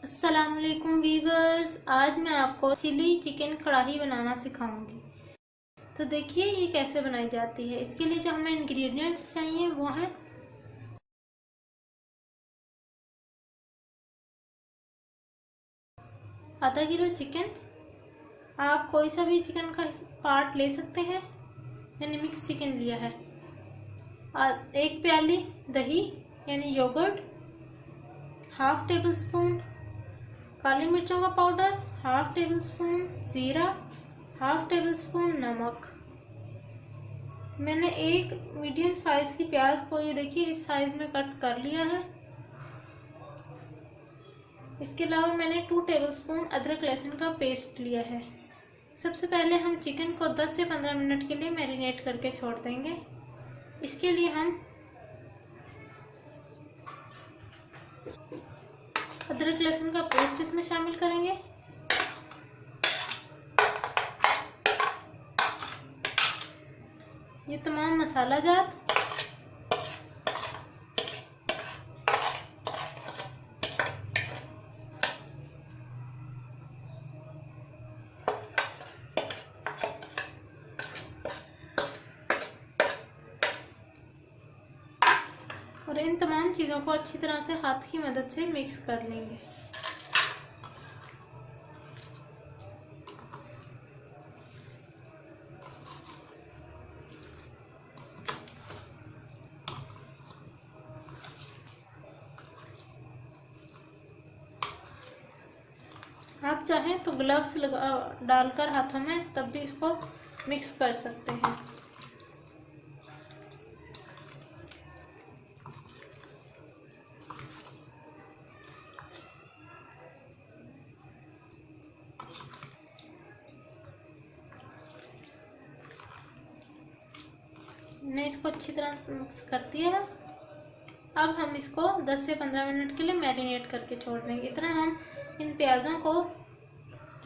अस्सलाम वालेकुम वीवर्स, आज मैं आपको चिली चिकन कढ़ाई बनाना सिखाऊंगी। तो देखिए ये कैसे बनाई जाती है। इसके लिए जो हमें इंग्रेडिएंट्स चाहिए वो है आधा किलो चिकन। आप कोई सा भी चिकन का पार्ट ले सकते हैं, मैंने मिक्स चिकन लिया है। एक प्याली दही यानी योगर्ट, हाफ टेबल स्पून काली मिर्चों का पाउडर, हाफ टेबल स्पून जीरा, हाफ टेबल स्पून नमक। मैंने एक मीडियम साइज की प्याज को ये देखिए इस साइज में कट कर लिया है। इसके अलावा मैंने 2 टेबलस्पून अदरक लहसुन का पेस्ट लिया है। सबसे पहले हम चिकन को 10 से 15 मिनट के लिए मैरिनेट करके छोड़ देंगे। इसके लिए हम अदरक लहसुन का पेस्ट इसमें शामिल करेंगे। ये तमाम मसाला जात और इन तमाम चीज़ों को अच्छी तरह से हाथ की मदद से मिक्स कर लेंगे। आप चाहें तो ग्लव्स डालकर हाथों में तब भी इसको मिक्स कर सकते हैं। मैंने इसको अच्छी तरह मिक्स कर दिया है। अब हम इसको 10 से 15 मिनट के लिए मैरिनेट करके छोड़ देंगे। इतना हम इन प्याज़ों को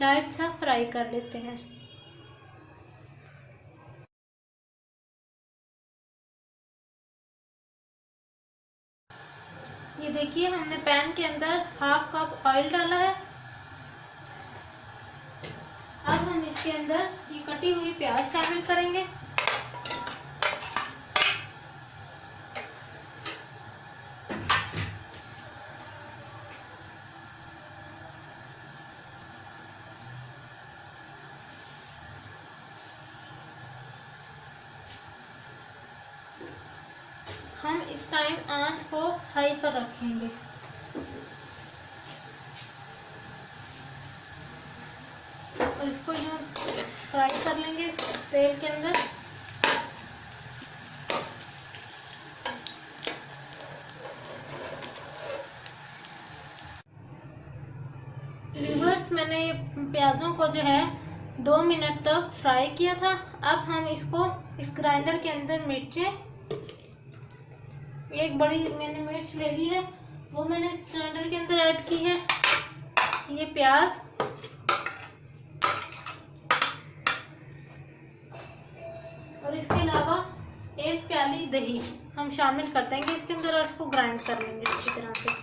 लाइट सा फ्राई कर लेते हैं। ये देखिए हमने पैन के अंदर हाफ कप ऑयल डाला है। अब हम इसके अंदर ये कटी हुई प्याज शामिल करेंगे। हम इस टाइम आंच को हाई पर रखेंगे। और इसको यूं फ्राई कर लेंगे तेल के अंदर। व्यूअर्स, मैंने ये प्याज़ों को जो है 2 मिनट तक फ्राई किया था। अब हम इसको इस ग्राइंडर के अंदर मिर्चें, एक बड़ी मैंने मिर्च ले ली है वो मैंने इस ग्राइंडर के अंदर ऐड की है। ये प्याज और इसके अलावा एक प्याली दही हम शामिल कर देंगे इसके अंदर और इसको ग्राइंड कर लेंगे अच्छी तरह से।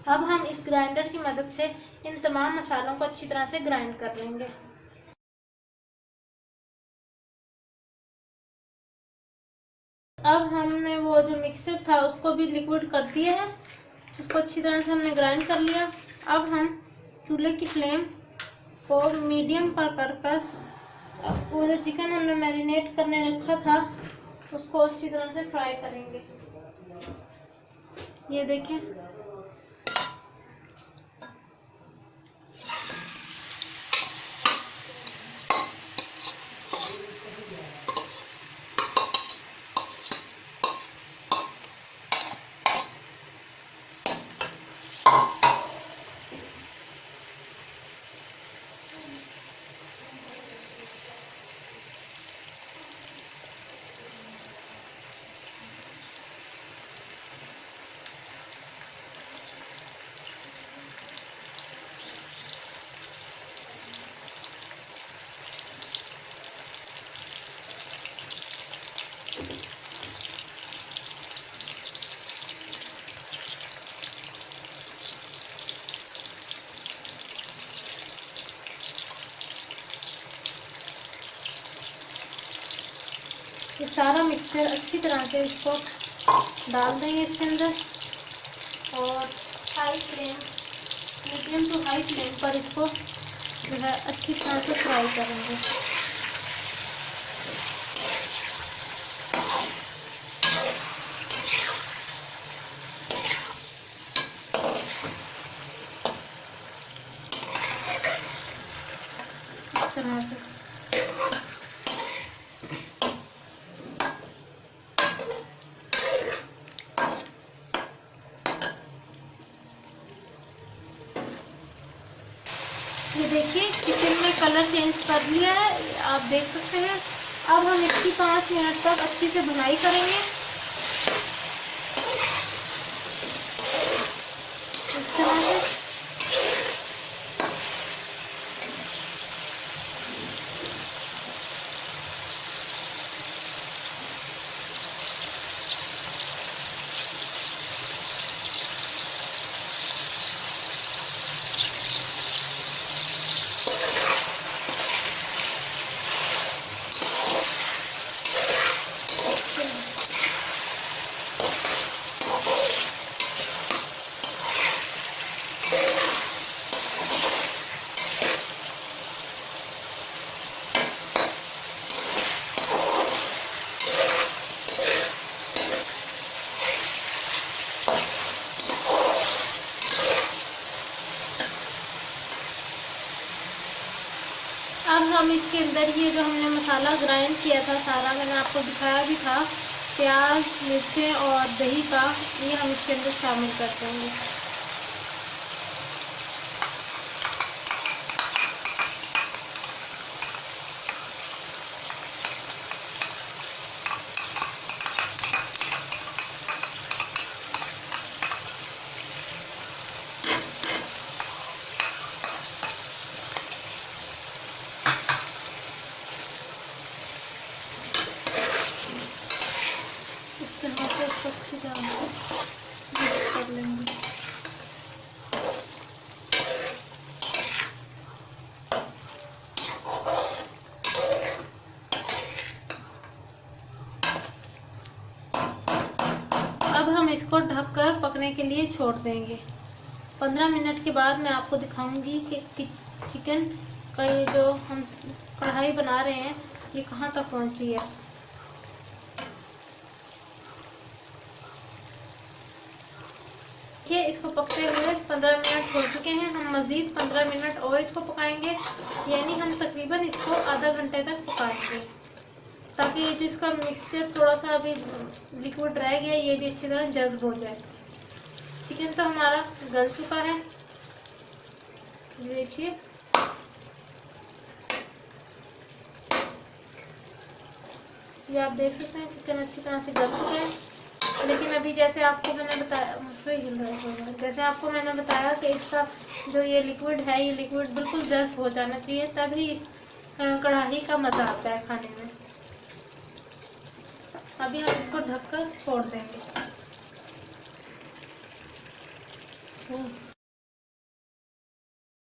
अब हम इस ग्राइंडर की मदद से इन तमाम मसालों को अच्छी तरह से ग्राइंड कर लेंगे। अब हमने वो जो मिक्सचर था उसको भी लिक्विड कर दिया है। उसको अच्छी तरह से हमने ग्राइंड कर लिया। अब हम चूल्हे की फ्लेम को मीडियम पर कर वो जो चिकन हमने मैरिनेट करने रखा था उसको अच्छी तरह से फ्राई करेंगे। ये देखें, सारा मिक्सचर अच्छी तरह से इसको डाल देंगे इसके अंदर और high flame, medium to high flame पर इसको जो है अच्छी तरह से फ्राई करेंगे। इस तरह से ये देखिए चिकन में कलर चेंज कर लिया है, आप देख सकते हैं। अब हम इसकी 5 मिनट तक अच्छी से भुनाई करेंगे। इस तरह से अब हम इसके अंदर ये जो हमने मसाला ग्राइंड किया था सारा, मैंने आपको दिखाया भी था, प्याज, मिर्चें और दही का, ये हम इसके अंदर शामिल कर देंगे। यहाँ पे इसको अच्छी तरह से मिक्स कर लेंगे। अब हम इसको ढककर पकने के लिए छोड़ देंगे। 15 मिनट के बाद मैं आपको दिखाऊंगी कि चिकन का ये जो हम कढ़ाई बना रहे हैं ये कहाँ तक पहुँची है। ये इसको पकते हुए 15 मिनट हो चुके हैं। हम मज़ीद 15 मिनट और इसको पकाएंगे, यानी हम तकरीबन इसको आधा घंटे तक पकाएंगे, ताकि ये जो इसका मिक्सचर थोड़ा सा अभी लिक्विड रह गया ये भी अच्छी तरह जज्ब हो जाए। चिकन तो हमारा गल चुका है, ये देखिए। ये आप देख सकते हैं चिकन अच्छी तरह से गल चुका है। लेकिन अभी जैसे आपको मैंने बताया, मुझसे हिल रहा है, जैसे आपको मैंने बताया कि इसका जो ये लिक्विड है ये लिक्विड बिल्कुल जज्ब हो जाना चाहिए, तभी इस कढ़ाई का मज़ा आता है खाने में। अभी हम इसको ढककर छोड़ देंगे।